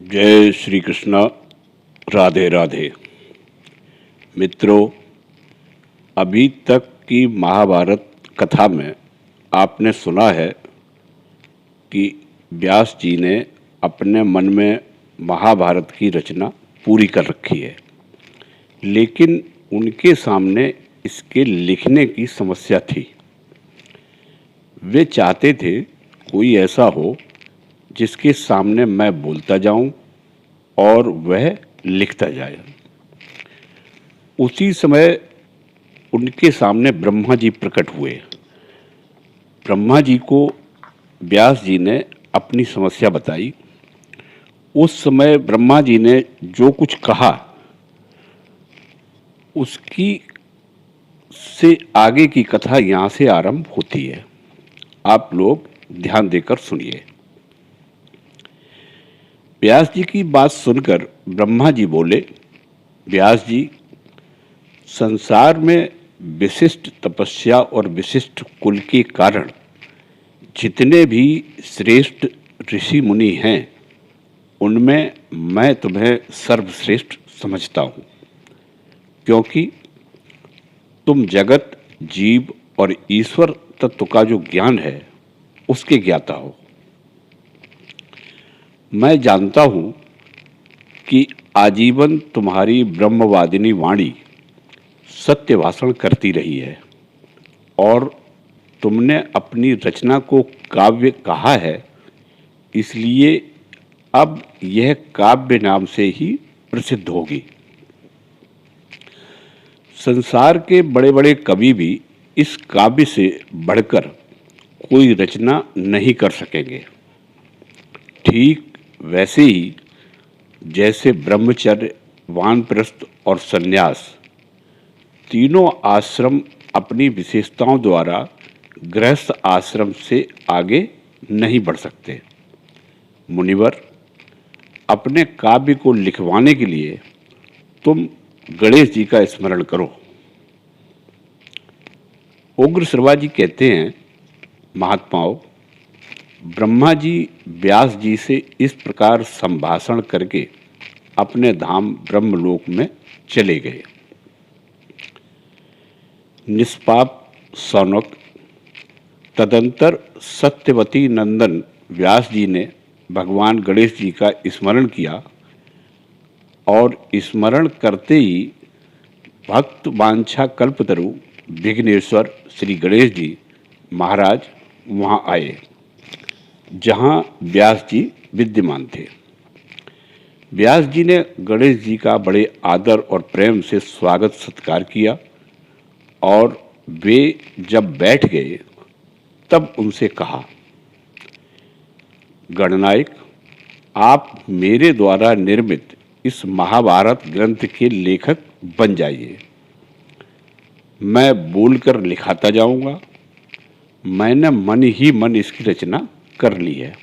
जय श्री कृष्ण। राधे राधे। मित्रों, अभी तक की महाभारत कथा में आपने सुना है कि व्यास जी ने अपने मन में महाभारत की रचना पूरी कर रखी है, लेकिन उनके सामने इसके लिखने की समस्या थी। वे चाहते थे कोई ऐसा हो जिसके सामने मैं बोलता जाऊं और वह लिखता जाए। उसी समय उनके सामने ब्रह्मा जी प्रकट हुए। ब्रह्मा जी को व्यास जी ने अपनी समस्या बताई। उस समय ब्रह्मा जी ने जो कुछ कहा उसकी से आगे की कथा यहाँ से आरंभ होती है। आप लोग ध्यान देकर सुनिए। व्यास जी की बात सुनकर ब्रह्मा जी बोले, व्यास जी, संसार में विशिष्ट तपस्या और विशिष्ट कुल के कारण जितने भी श्रेष्ठ ऋषि मुनि हैं, उनमें मैं तुम्हें सर्वश्रेष्ठ समझता हूँ, क्योंकि तुम जगत, जीव और ईश्वर तत्व का जो ज्ञान है उसके ज्ञाता हो। मैं जानता हूँ कि आजीवन तुम्हारी ब्रह्मवादिनी वाणी सत्य भाषण करती रही है और तुमने अपनी रचना को काव्य कहा है, इसलिए अब यह काव्य नाम से ही प्रसिद्ध होगी। संसार के बड़े बड़े कवि भी इस काव्य से बढ़कर कोई रचना नहीं कर सकेंगे। ठीक वैसे ही जैसे ब्रह्मचर्य, वानप्रस्थ और सन्यास तीनों आश्रम अपनी विशेषताओं द्वारा गृहस्थ आश्रम से आगे नहीं बढ़ सकते। मुनिवर, अपने काव्य को लिखवाने के लिए तुम गणेश जी का स्मरण करो। उग्र श्रवा जी कहते हैं, महात्माओं, ब्रह्मा जी व्यास जी से इस प्रकार संभाषण करके अपने धाम ब्रह्मलोक में चले गए। निष्पाप सौनक। तदंतर सत्यवती नंदन व्यास जी ने भगवान गणेश जी का स्मरण किया और स्मरण करते ही भक्त वांछा कल्पतरु विघ्नेश्वर श्री गणेश जी महाराज वहाँ आए, जहाँ व्यास जी विद्यमान थे। व्यास जी ने गणेश जी का बड़े आदर और प्रेम से स्वागत सत्कार किया और वे जब बैठ गए तब उनसे कहा, गणनायक, आप मेरे द्वारा निर्मित इस महाभारत ग्रंथ के लेखक बन जाइए। मैं बोलकर लिखाता जाऊंगा। मैंने मन ही मन इसकी रचना कर ली है।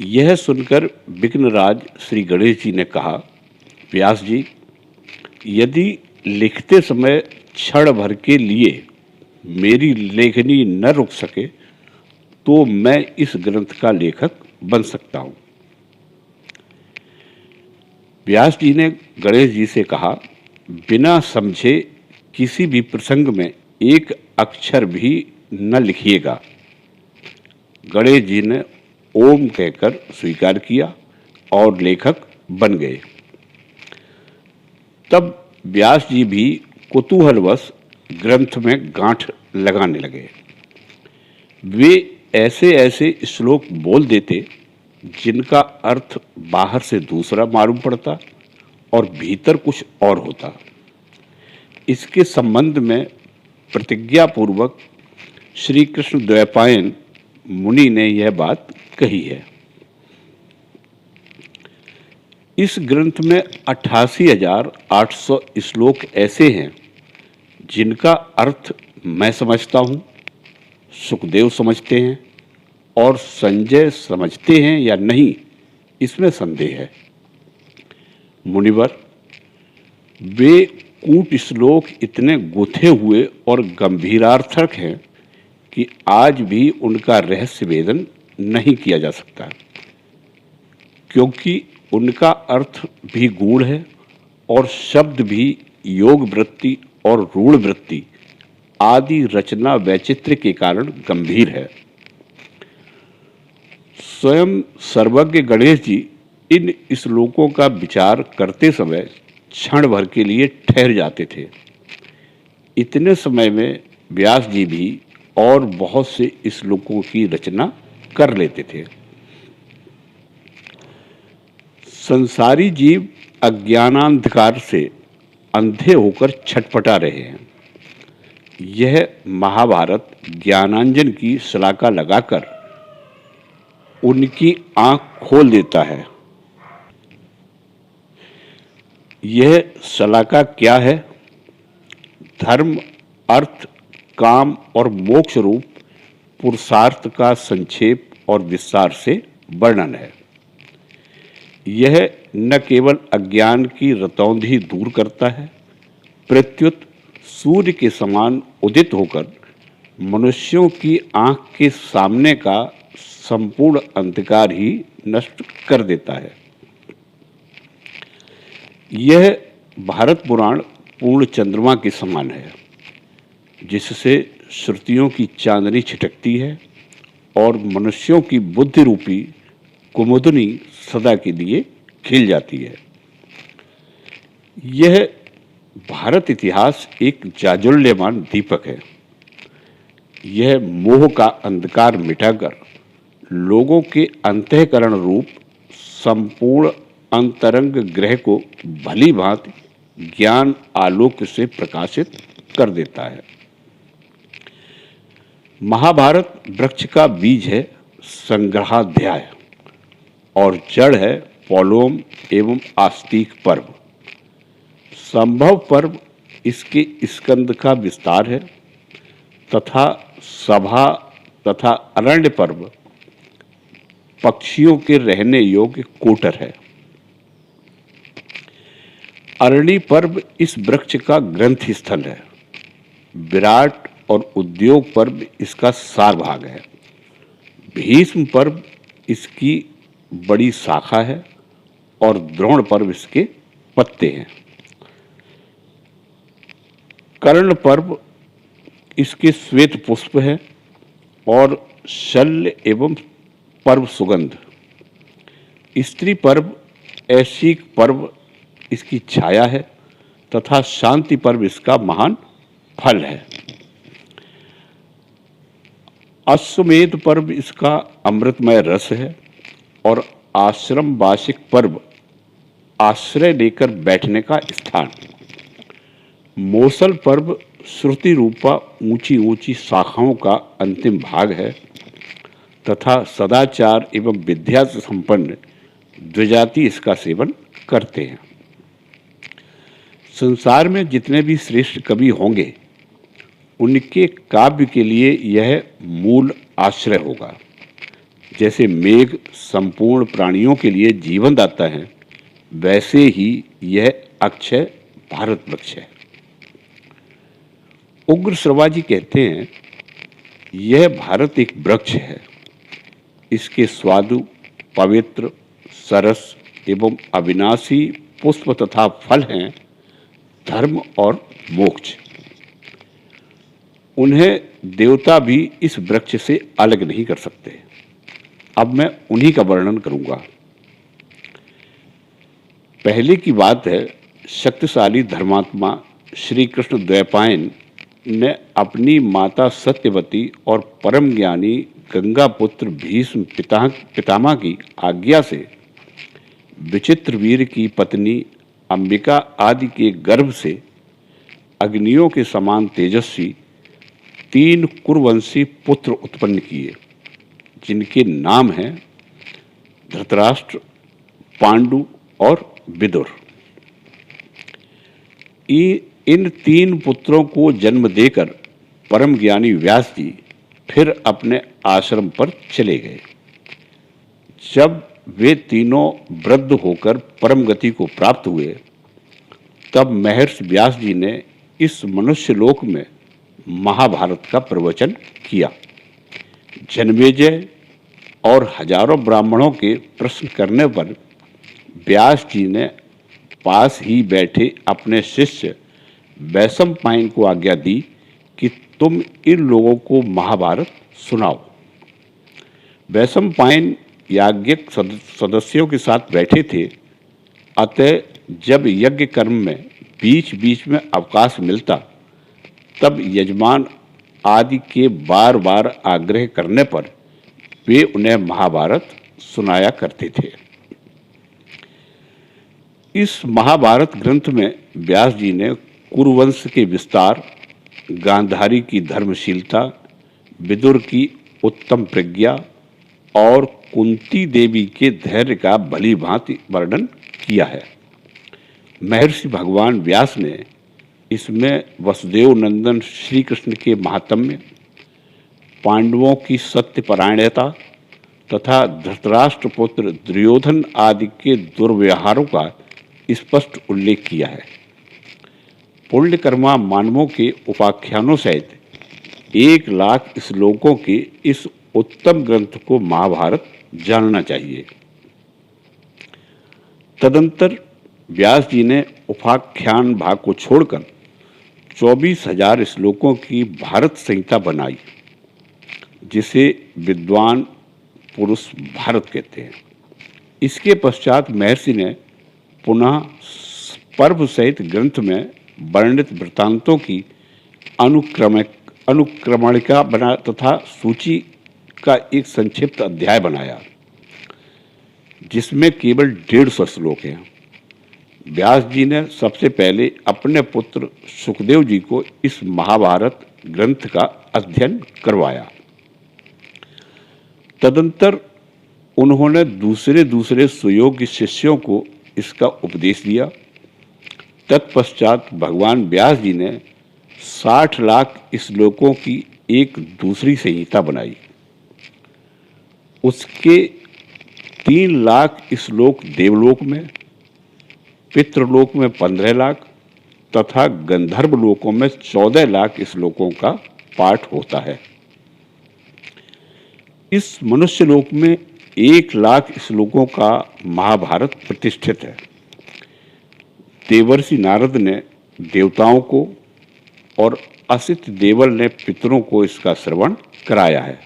यह सुनकर विघ्नराज श्री गणेश जी ने कहा, व्यास जी, यदि लिखते समय क्षण भर के लिए मेरी लेखनी न रुक सके तो मैं इस ग्रंथ का लेखक बन सकता हूँ। व्यास जी ने गणेश जी से कहा, बिना समझे किसी भी प्रसंग में एक अक्षर भी न लिखिएगा। गणेश जी ने ओम कहकर स्वीकार किया और लेखक बन गए। तब व्यास जी भी कुतूहलवश ग्रंथ में गांठ लगाने लगे। वे ऐसे ऐसे श्लोक बोल देते जिनका अर्थ बाहर से दूसरा मालूम पड़ता और भीतर कुछ और होता। इसके संबंध में प्रतिज्ञापूर्वक श्री कृष्ण द्वैपायन मुनि ने यह बात कही है। इस ग्रंथ में 88,800 श्लोक ऐसे हैं जिनका अर्थ मैं समझता हूँ, सुखदेव समझते हैं और संजय समझते हैं या नहीं, इसमें संदेह है। मुनिवर, वे कूट श्लोक इतने गुथे हुए और गंभीरार्थक हैं कि आज भी उनका रहस्य वेदन नहीं किया जा सकता। क्योंकि उनका अर्थ भी गूढ़ है और शब्द भी योग वृत्ति और रूढ़ वृत्ति आदि रचना वैचित्र्य के कारण गंभीर है। स्वयं सर्वज्ञ गणेश जी इन श्लोकों का विचार करते समय क्षण भर के लिए ठहर जाते थे। इतने समय में व्यास जी भी और बहुत से श्लोकों की रचना कर लेते थे। संसारी जीव अज्ञानांधकार से अंधे होकर छटपटा रहे हैं। यह महाभारत ज्ञानांजन की शलाका लगाकर उनकी आंख खोल देता है। यह शलाका क्या है? धर्म, अर्थ, काम और मोक्ष रूप पुरुषार्थ का संक्षेप और विस्तार से वर्णन है। यह न केवल अज्ञान की रतौंधी दूर करता है, प्रत्युत सूर्य के समान उदित होकर मनुष्यों की आंख के सामने का संपूर्ण अंधकार ही नष्ट कर देता है। यह भारत पुराण पूर्ण चंद्रमा के समान है, जिससे श्रुतियों की चांदनी छिटकती है और मनुष्यों की बुद्धि रूपी कुमुदनी सदा के लिए खिल जाती है। यह भारत इतिहास एक जाज्वल्यमान दीपक है। यह मोह का अंधकार मिटाकर लोगों के अंतःकरण रूप संपूर्ण अंतरंग ग्रह को भली भांति ज्ञान आलोक से प्रकाशित कर देता है। महाभारत वृक्ष का बीज है संग्रहाध्याय और जड़ है पौलोम एवं आस्तिक पर्व। संभव पर्व इसके स्कंद का विस्तार है तथा सभा तथा अरण्य पर्व पक्षियों के रहने योग्य कोटर है। अरणी पर्व इस वृक्ष का ग्रंथ स्थल है। विराट और उद्योग पर्व इसका सार भाग है। भीष्म पर्व इसकी बड़ी शाखा है और द्रोण पर्व इसके पत्ते हैं। कर्ण पर्व इसके श्वेत पुष्प है और शल्य एवं पर्व सुगंध। स्त्री पर्व ऐशिक पर्व इसकी छाया है तथा शांति पर्व इसका महान फल है। अश्वमेध पर्व इसका अमृतमय रस है और आश्रम वार्षिक पर्व आश्रय लेकर बैठने का स्थान। मौसल पर्व श्रुति रूपा ऊंची ऊंची शाखाओं का अंतिम भाग है तथा सदाचार एवं विद्या से संपन्न द्विजाति इसका सेवन करते हैं। संसार में जितने भी श्रेष्ठ कवि होंगे उनके काव्य के लिए यह मूल आश्रय होगा। जैसे मेघ संपूर्ण प्राणियों के लिए जीवन दाता है, वैसे ही यह अक्षय भारत वृक्ष है। उग्र श्रवाजी कहते हैं, यह भारत एक वृक्ष है। इसके स्वादु, पवित्र, सरस एवं अविनाशी पुष्प तथा फल हैं धर्म और मोक्ष। उन्हें देवता भी इस वृक्ष से अलग नहीं कर सकते। अब मैं उन्हीं का वर्णन करूंगा। पहले की बात है, शक्तिशाली धर्मात्मा श्री कृष्ण द्वैपायन ने अपनी माता सत्यवती और परम ज्ञानी गंगा पुत्र भीष्म पितामह की आज्ञा से विचित्र वीर की पत्नी अंबिका आदि के गर्भ से अग्नियों के समान तेजस्वी 3 कुरुवंशी पुत्र उत्पन्न किए, जिनके नाम हैं धृतराष्ट्र, पांडु और विदुर। इन 3 पुत्रों को जन्म देकर परम ज्ञानी व्यास जी फिर अपने आश्रम पर चले गए। जब वे तीनों वृद्ध होकर परम गति को प्राप्त हुए, तब महर्षि व्यास जी ने इस मनुष्य लोक में महाभारत का प्रवचन किया। जन्मेजय और हजारों ब्राह्मणों के प्रश्न करने पर व्यास जी ने पास ही बैठे अपने शिष्य वैशंपायन को आज्ञा दी कि तुम इन लोगों को महाभारत सुनाओ। वैशंपायन याज्ञिक सदस्यों के साथ बैठे थे, अतः जब यज्ञ कर्म में बीच बीच में अवकाश मिलता तब यजमान आदि के बार बार आग्रह करने पर वे उन्हें महाभारत सुनाया करते थे। इस महाभारत ग्रंथ में व्यास जी ने कुरुवंश के विस्तार, गांधारी की धर्मशीलता, विदुर की उत्तम प्रज्ञा और कुंती देवी के धैर्य का भली भांति वर्णन किया है। महर्षि भगवान व्यास ने इसमें वसुदेव नंदन श्री कृष्ण के महात्म्य, पांडवों की सत्यपरायणता तथा धृतराष्ट्र पुत्र दुर्योधन आदि के दुर्व्यवहारों का स्पष्ट उल्लेख किया है। पुण्यकर्मा मानवों के उपाख्यानों सहित 1,00,000 श्लोकों के इस उत्तम ग्रंथ को महाभारत जानना चाहिए। तदंतर व्यास जी ने उपाख्यान भाग को छोड़कर 24,000 श्लोकों की भारत संहिता बनाई, जिसे विद्वान पुरुष भारत कहते हैं। इसके पश्चात महर्षि ने पुनः पर्व सहित ग्रंथ में वर्णित वृत्तांतों की अनुक्रमणिका बना तथा सूची का एक संक्षिप्त अध्याय बनाया, जिसमें केवल 150 श्लोक हैं। व्यास जी ने सबसे पहले अपने पुत्र सुखदेव जी को इस महाभारत ग्रंथ का अध्ययन करवाया। तदंतर उन्होंने दूसरे सुयोग्य शिष्यों को इसका उपदेश दिया। तत्पश्चात भगवान व्यास जी ने 60 लाख श्लोकों की एक दूसरी संहिता बनाई। उसके 3 लाख श्लोक देवलोक में, पितृलोक में 15 लाख तथा गंधर्व लोकों में 14 लाख श्लोकों का पाठ होता है। इस मनुष्य लोक में 1 लाख श्लोकों का महाभारत प्रतिष्ठित है। देवर्षि नारद ने देवताओं को और असित देवल ने पितरों को इसका श्रवण कराया है।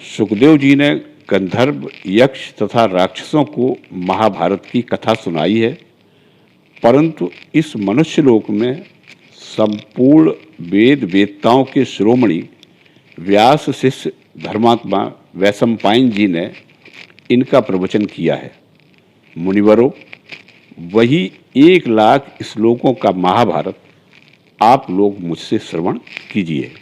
सुखदेव जी ने गंधर्व, यक्ष तथा राक्षसों को महाभारत की कथा सुनाई है, परंतु इस मनुष्य लोक में संपूर्ण वेद वेदताओं के शिरोमणि व्यास शिष्य धर्मात्मा वैशंपायन जी ने इनका प्रवचन किया है। मुनिवरों, वही 1 लाख श्लोकों का महाभारत आप लोग मुझसे श्रवण कीजिए।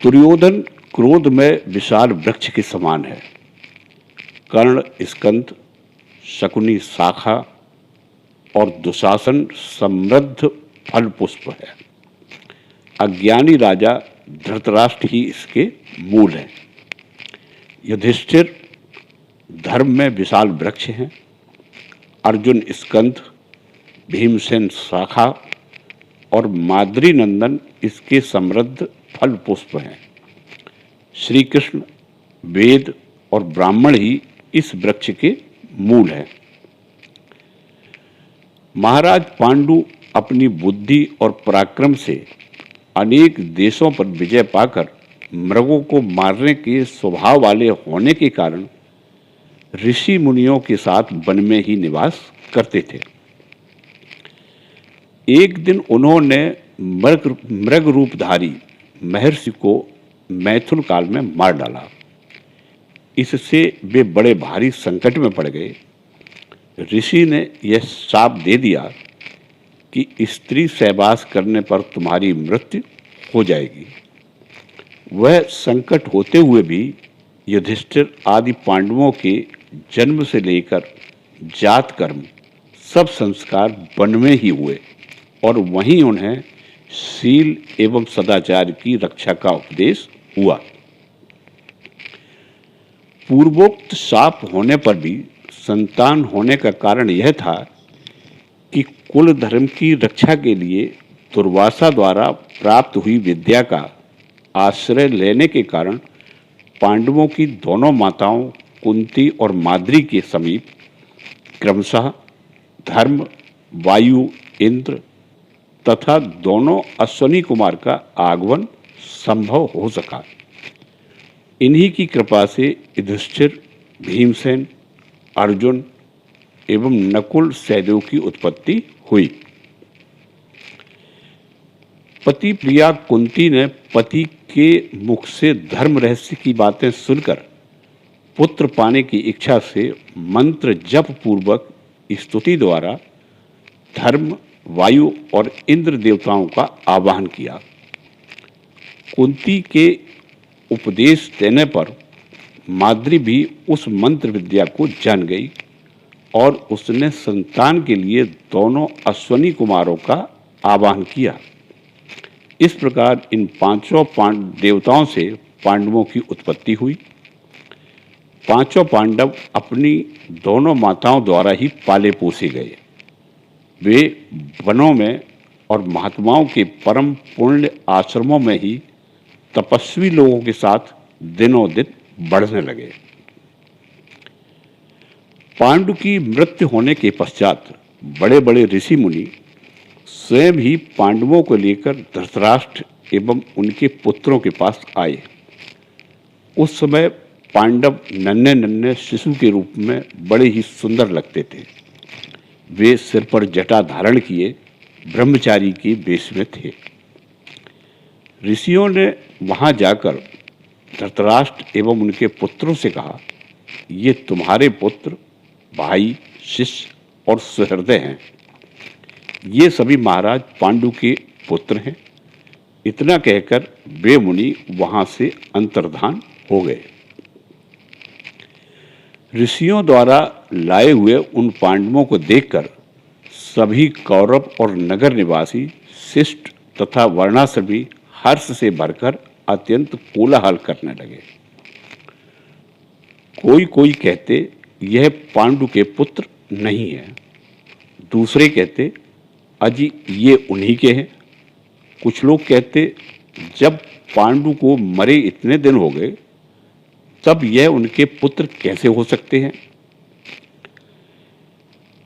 दुर्योधन क्रोध में विशाल वृक्ष के समान है। कर्ण स्कंद, शकुनी शाखा और दुशासन समृद्ध फल पुष्प है। अज्ञानी राजा धृतराष्ट्र ही इसके मूल है। युधिष्ठिर धर्म में विशाल वृक्ष हैं। अर्जुन स्कंद, भीमसेन शाखा और माद्री नंदन इसके समृद्ध फल पुष्प हैं। श्री कृष्ण, वेद और ब्राह्मण ही इस वृक्ष के मूल हैं। महाराज पांडु अपनी बुद्धि और पराक्रम से अनेक देशों पर विजय पाकर मृगों को मारने के स्वभाव वाले होने के कारण ऋषि मुनियों के साथ वन में ही निवास करते थे। एक दिन उन्होंने मृग रूपधारी महर्षि को मैथुन काल में मार डाला। इससे वे बड़े भारी संकट में पड़ गए। ऋषि ने यह शाप दे दिया कि स्त्री सहवास करने पर तुम्हारी मृत्यु हो जाएगी। वह संकट होते हुए भी युधिष्ठिर आदि पांडवों के जन्म से लेकर जात कर्म सब संस्कार वन में ही हुए और वहीं उन्हें शील एवं सदाचार की रक्षा का उपदेश हुआ। पूर्वोक्त शाप होने पर भी संतान होने का कारण यह था कि कुल धर्म की रक्षा के लिए दुर्वासा द्वारा प्राप्त हुई विद्या का आश्रय लेने के कारण पांडवों की दोनों माताओं कुंती और माद्री के समीप क्रमशः धर्म, वायु, इंद्र तथा दोनों अश्वनी कुमार का आगमन संभव हो सका। इन्हीं की कृपा से युधिष्ठिर, भीमसेन, अर्जुन एवं नकुल, सहदेव की उत्पत्ति हुई। पति प्रिया कुंती ने पति के मुख से धर्म रहस्य की बातें सुनकर पुत्र पाने की इच्छा से मंत्र जप पूर्वक स्तुति द्वारा धर्म, वायु और इंद्र देवताओं का आवाहन किया। कुंती के उपदेश देने पर माद्री भी उस मंत्र विद्या को जान गई और उसने संतान के लिए दोनों अश्वनी कुमारों का आवाहन किया। इस प्रकार इन पांचों देवताओं से पांडवों की उत्पत्ति हुई। पांचों पांडव अपनी दोनों माताओं द्वारा ही पाले पोसे गए। वे वनों में और महात्माओं के परम पुण्य आश्रमों में ही तपस्वी लोगों के साथ दिनों दिन बढ़ने लगे। पांडु की मृत्यु होने के पश्चात बड़े बड़े ऋषि मुनि स्वयं ही पांडवों को लेकर धृतराष्ट्र एवं उनके पुत्रों के पास आए। उस समय पांडव नन्हे नन्हे शिशु के रूप में बड़े ही सुंदर लगते थे। वे सिर पर जटा धारण किए ब्रह्मचारी के वेश में थे। ऋषियों ने वहां जाकर धृतराष्ट्र एवं उनके पुत्रों से कहा, ये तुम्हारे पुत्र, भाई, शिष्य और सुहृदय हैं। ये सभी महाराज पांडु के पुत्र हैं। इतना कहकर वे मुनि वहां से अंतर्धान हो गए। ऋषियों द्वारा लाए हुए उन पांडवों को देखकर सभी कौरव और नगर निवासी, शिष्ट तथा वर्णाश्रमी हर्ष से भरकर अत्यंत कोलाहल करने लगे। कोई कोई कहते यह पांडु के पुत्र नहीं है, दूसरे कहते अजी ये उन्हीं के हैं। कुछ लोग कहते जब पांडु को मरे इतने दिन हो गए तब यह उनके पुत्र कैसे हो सकते हैं।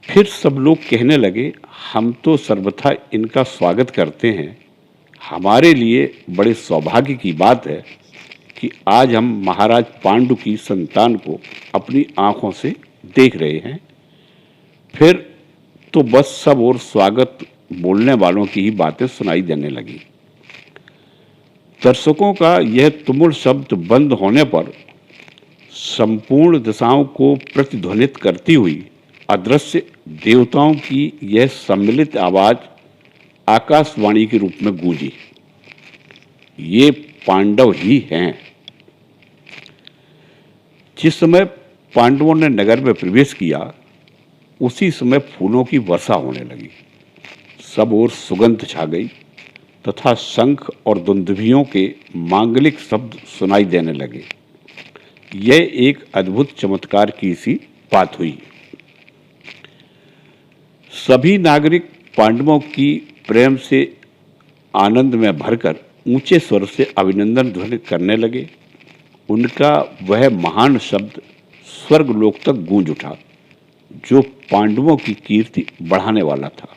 फिर सब लोग कहने लगे, हम तो सर्वथा इनका स्वागत करते हैं। हमारे लिए बड़े सौभाग्य की बात है कि आज हम महाराज पांडु की संतान को अपनी आंखों से देख रहे हैं। फिर तो बस सब और स्वागत बोलने वालों की ही बातें सुनाई देने लगी। दर्शकों का यह तुमुल शब्द बंद होने पर संपूर्ण दिशाओं को प्रतिध्वनित करती हुई अदृश्य देवताओं की यह सम्मिलित आवाज आकाशवाणी के रूप में गूंजी, ये पांडव ही हैं। जिस समय पांडवों ने नगर में प्रवेश किया उसी समय फूलों की वर्षा होने लगी। सब ओर सुगंध छा गई तथा शंख और दुंदुभियों के मांगलिक शब्द सुनाई देने लगे। यह एक अद्भुत चमत्कार की सी बात हुई। सभी नागरिक पांडवों की प्रेम से आनंद में भरकर ऊंचे स्वर से अभिनंदन ध्वनि करने लगे। उनका वह महान शब्द स्वर्गलोक तक गूंज उठा जो पांडवों की कीर्ति बढ़ाने वाला था।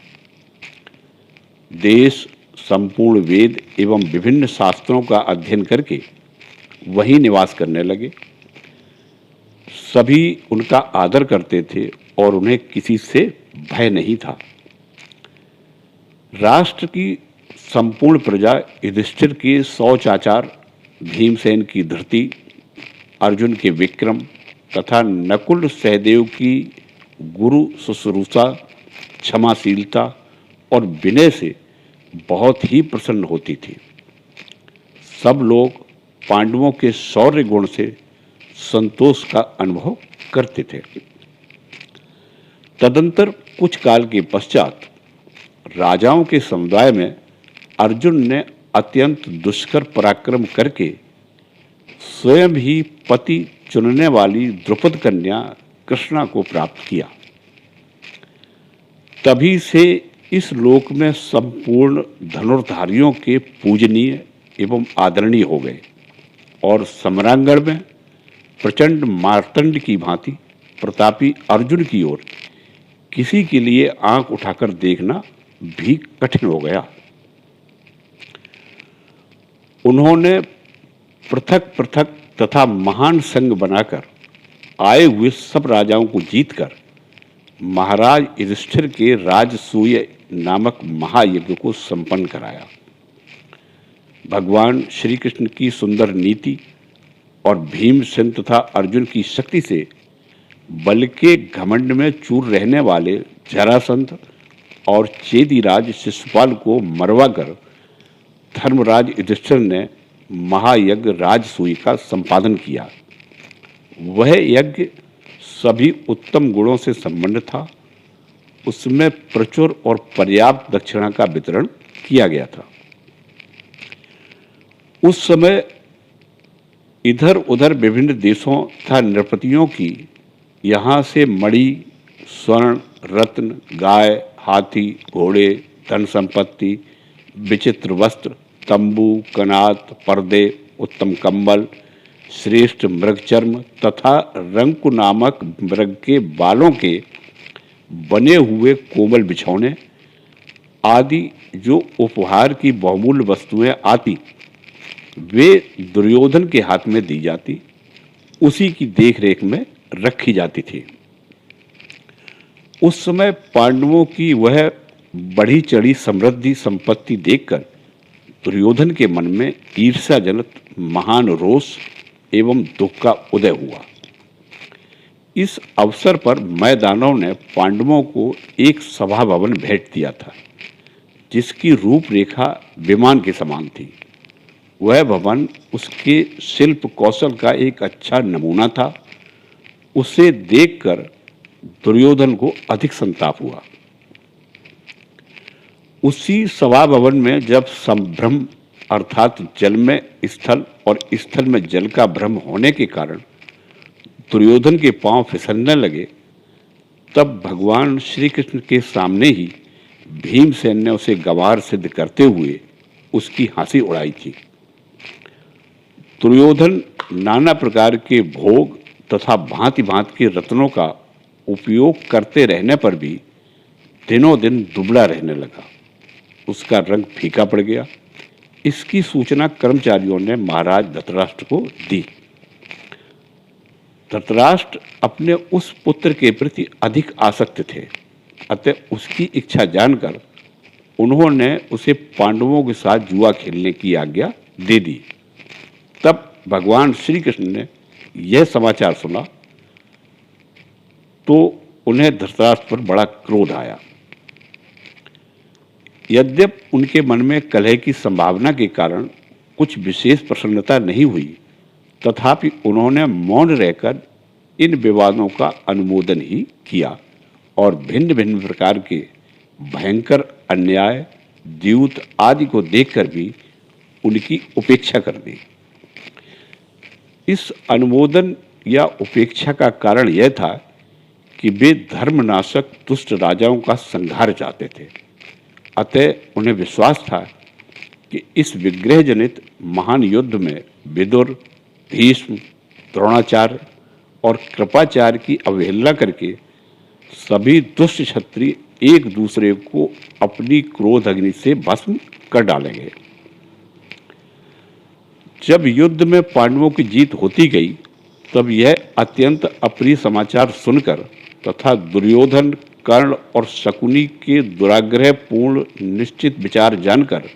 देश संपूर्ण वेद एवं विभिन्न शास्त्रों का अध्ययन करके वहीं निवास करने लगे। सभी उनका आदर करते थे और उन्हें किसी से भय नहीं था। राष्ट्र की संपूर्ण प्रजा युधिष्ठिर के 100 चाचार, भीमसेन की धृति, अर्जुन के विक्रम तथा नकुल सहदेव की गुरु शुश्रूषा, क्षमाशीलता और विनय से बहुत ही प्रसन्न होती थी। सब लोग पांडवों के शौर्य गुण से संतोष का अनुभव करते थे। तदंतर कुछ काल के पश्चात राजाओं के समुदाय में अर्जुन ने अत्यंत दुष्कर पराक्रम करके स्वयं ही पति चुनने वाली द्रुपद कन्या कृष्णा को प्राप्त किया। तभी से इस लोक में संपूर्ण धनुर्धारियों के पूजनीय एवं आदरणीय हो गए और सम्रांगण में प्रचंड मार्तंड की भांति प्रतापी अर्जुन की ओर किसी के लिए आंख उठाकर देखना भी कठिन हो गया। उन्होंने पृथक पृथक तथा महान संघ बनाकर आए हुए सब राजाओं को जीतकर महाराज युधिष्ठिर के राजसूय नामक महायज्ञ को संपन्न कराया। भगवान श्री कृष्ण की सुंदर नीति और भीमसेन तथा अर्जुन की शक्ति से बल के घमंड में चूर रहने वाले जरासंध और चेदीराज शिशुपाल को मरवा कर धर्मराज युधिष्ठिर ने महायज्ञ राजसूय का संपादन किया। वह यज्ञ सभी उत्तम गुणों से संपन्न था। उसमें प्रचुर और पर्याप्त दक्षिणा का वितरण किया गया था। उस समय इधर उधर विभिन्न देशों तथा नृपतियों की यहाँ से मणि, स्वर्ण, रत्न, गाय, हाथी, घोड़े, धन संपत्ति, विचित्र वस्त्र, तंबू, कनात, पर्दे, उत्तम कंबल, श्रेष्ठ मृगचर्म तथा रंकु नामक मृग के बालों के बने हुए कोमल बिछौने आदि जो उपहार की बहुमूल्य वस्तुएं आती, वे दुर्योधन के हाथ में दी जाती, उसी की देखरेख में रखी जाती थी। उस समय पांडवों की वह बढ़ी चढ़ी समृद्धि संपत्ति देखकर दुर्योधन के मन में ईर्ष्याजनक महान रोष एवं दुख का उदय हुआ। इस अवसर पर मैदानों ने पांडवों को एक सभा भवन भेंट दिया था, जिसकी रूपरेखा विमान के समान थी। वह भवन उसके शिल्प कौशल का एक अच्छा नमूना था। उसे देखकर दुर्योधन को अधिक संताप हुआ। उसी सभा भवन में जब संभ्रम अर्थात जल में स्थल और स्थल में जल का भ्रम होने के कारण दुर्योधन के पांव फिसलने लगे, तब भगवान श्री कृष्ण के सामने ही भीमसेन ने उसे गवार सिद्ध करते हुए उसकी हंसी उड़ाई थी। दुर्योधन नाना प्रकार के भोग तथा भांति भांति के रत्नों का उपयोग करते रहने पर भी दिनों दिन दुबला रहने लगा। उसका रंग फीका पड़ गया। इसकी सूचना कर्मचारियों ने महाराज धृतराष्ट्र को दी। धृतराष्ट्र अपने उस पुत्र के प्रति अधिक आसक्त थे, अतः उसकी इच्छा जानकर उन्होंने उसे पांडवों के साथ जुआ खेलने की आज्ञा दे दी। तब भगवान श्री कृष्ण ने यह समाचार सुना तो उन्हें धृतराष्ट्र पर बड़ा क्रोध आया। यद्यपि उनके मन में कलह की संभावना के कारण कुछ विशेष प्रसन्नता नहीं हुई, तथापि उन्होंने मौन रहकर इन विवादों का अनुमोदन ही किया और भिन्न भिन्न प्रकार के भयंकर अन्याय, द्यूत आदि को देखकर भी उनकी उपेक्षा कर दी। इस अनुमोदन या उपेक्षा का कारण यह था कि वे धर्मनाशक दुष्ट राजाओं का संहार चाहते थे। अतः उन्हें विश्वास था कि इस विग्रह जनित महान युद्ध में विदुर, भीष्म, द्रोणाचार्य और कृपाचार्य की अवहेलना करके सभी दुष्ट क्षत्रिय एक दूसरे को अपनी क्रोध अग्नि से भस्म कर डालेंगे। जब युद्ध में पांडवों की जीत होती गई, तब यह अत्यंत अप्रिय समाचार सुनकर तथा दुर्योधन, कर्ण और शकुनी के दुराग्रह पूर्ण निश्चित विचार जानकर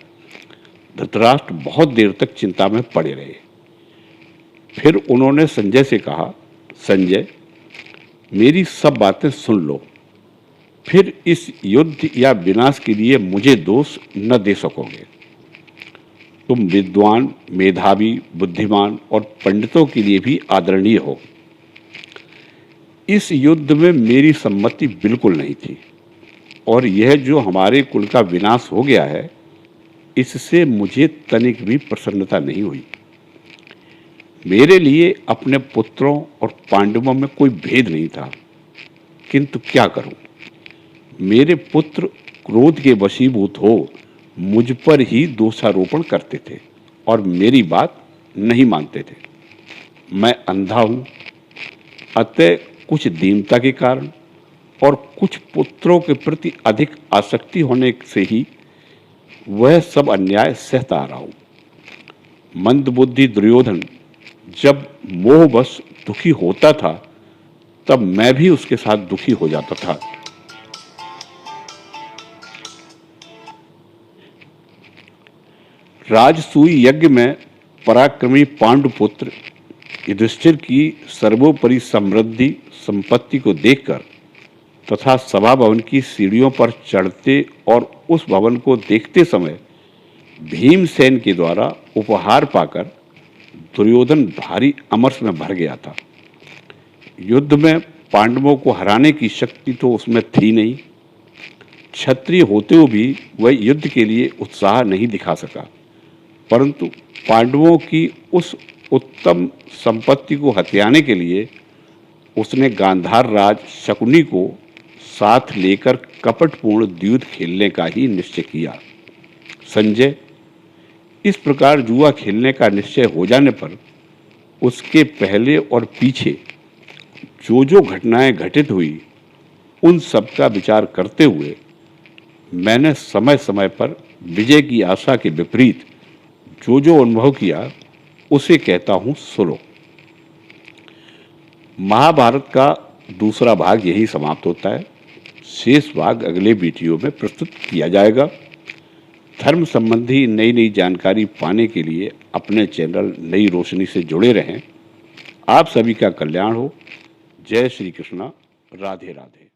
धृतराष्ट्र बहुत देर तक चिंता में पड़े रहे। फिर उन्होंने संजय से कहा, संजय, मेरी सब बातें सुन लो, फिर इस युद्ध या विनाश के लिए मुझे दोष न दे सकोगे। तुम विद्वान, मेधावी, बुद्धिमान और पंडितों के लिए भी आदरणीय हो। इस युद्ध में मेरी सम्मति बिल्कुल नहीं थी और यह जो हमारे कुल का विनाश हो गया है, इससे मुझे तनिक भी प्रसन्नता नहीं हुई। मेरे लिए अपने पुत्रों और पांडवों में कोई भेद नहीं था, किंतु क्या करूं? मेरे पुत्र क्रोध के वशीभूत हो मुझ पर ही दोषारोपण करते थे और मेरी बात नहीं मानते थे। मैं अंधा हूं, अतः कुछ दीनता के कारण और कुछ पुत्रों के प्रति अधिक आसक्ति होने से ही वह सब अन्याय सहता आ रहा हूं। मंदबुद्धि दुर्योधन जब मोहवश दुखी होता था तब मैं भी उसके साथ दुखी हो जाता था। राजसूय यज्ञ में पराक्रमी पांडुपुत्र युधिष्ठिर की सर्वोपरि समृद्धि संपत्ति को देखकर तथा सभा भवन की सीढ़ियों पर चढ़ते और उस भवन को देखते समय भीमसेन के द्वारा उपहार पाकर दुर्योधन भारी अमर्ष में भर गया था। युद्ध में पांडवों को हराने की शक्ति तो उसमें थी नहीं, क्षत्रिय होते हुए भी वह युद्ध के लिए उत्साह नहीं दिखा सका, परंतु पांडवों की उस उत्तम संपत्ति को हथियाने के लिए उसने गांधार राज शकुनी को साथ लेकर कपटपूर्ण द्यूत खेलने का ही निश्चय किया। संजय, इस प्रकार जुआ खेलने का निश्चय हो जाने पर उसके पहले और पीछे जो जो घटनाएं घटित हुई उन सब का विचार करते हुए मैंने समय समय पर विजय की आशा के विपरीत जो जो अनुभव किया उसे कहता हूं, सुनो। महाभारत का दूसरा भाग यही समाप्त होता है। शेष भाग अगले वीडियो में प्रस्तुत किया जाएगा। धर्म संबंधी नई नई जानकारी पाने के लिए अपने चैनल नई रोशनी से जुड़े रहें। आप सभी का कल्याण हो। जय श्री कृष्णा। राधे राधे।